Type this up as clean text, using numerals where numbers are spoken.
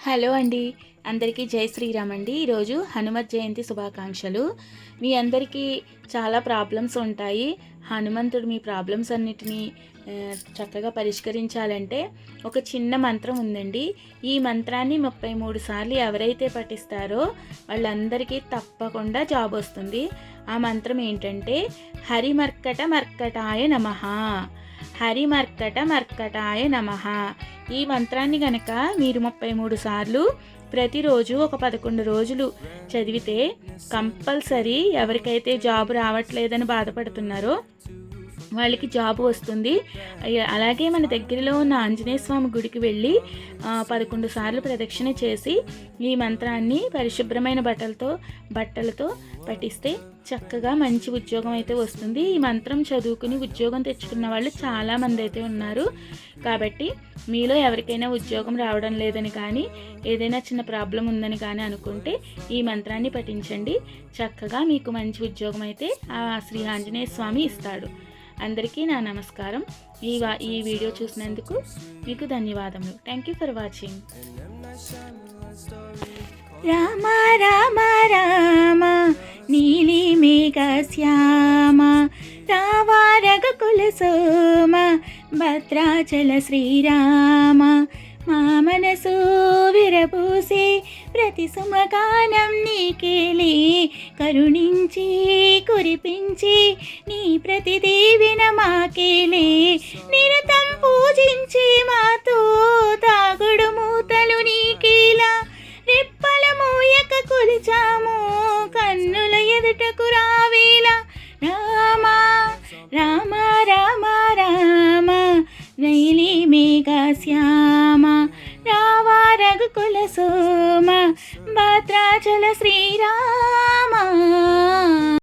Hello అండి. అందరికీ జై శ్రీరామ్ అండి. ఈరోజు హనుమత్ జయంతి శుభాకాంక్షలు. మీ అందరికీ చాలా ప్రాబ్లమ్స్ ఉంటాయి. హనుమంతుడు మీ ప్రాబ్లమ్స్ అన్నిటినీ చక్కగా పరిష్కరించాలంటే ఒక చిన్న మంత్రం ఉందండి. ఈ మంత్రాన్ని 33 సార్లు ఎవరైతే పఠిస్తారో వాళ్ళందరికీ తప్పకుండా జాబ్ వస్తుంది. ఆ మంత్రం ఏంటంటే హరిమర్కట మర్కటాయ నమః. హరిమర్కట మర్కటాయ నమః. ఈ మంత్రాన్ని గనక మీరు 33 సార్లు ప్రతిరోజు ఒక 11 రోజులు చదివితే కంపల్సరీ ఎవరికైతే జాబ్ రావట్లేదని బాధపడుతున్నారో వాళ్ళకి జాబ్ వస్తుంది. అలాగే మన దగ్గరలో ఉన్న ఆంజనేయ స్వామి గుడికి వెళ్ళి 11 సార్లు ప్రదక్షిణ చేసి ఈ మంత్రాన్ని పరిశుభ్రమైన బట్టలతో పఠిస్తే చక్కగా మంచి ఉద్యోగం అయితే వస్తుంది. ఈ మంత్రం చదువుకుని ఉద్యోగం తెచ్చుకున్న వాళ్ళు చాలామంది అయితే ఉన్నారు. కాబట్టి మీలో ఎవరికైనా ఉద్యోగం రావడం లేదని కానీ ఏదైనా చిన్న ప్రాబ్లం ఉందని కానీ అనుకుంటే ఈ మంత్రాన్ని పఠించండి. చక్కగా మీకు మంచి ఉద్యోగం అయితే ఆ శ్రీ ఆంజనేయ స్వామి ఇస్తాడు. అందరికీ నా నమస్కారం. ఈ వీడియో చూసినందుకు మీకు ధన్యవాదములు. Thank you for watching. Rama Rama Rama నీలి మేఘ శ్యామ రావా రఘుకుల సోమ భద్రాచల శ్రీరామ మా మనసు విరబూసే ప్రతి సుమగానం నీకేలే కరుణించి కురిపించి నీ ప్రతి దీవెన మాకేలే నిరతం పూజించి మాతో తాగుడు మూతలు నీకేలా రెప్పల మూయక కొలిచాము కన్నుల ఎదుటకు రావేలా రామ రామ రామ రామ నైలి మేఘ శ్యామ రావా రఘుకుల సోమ భద్రాచల శ్రీరామ.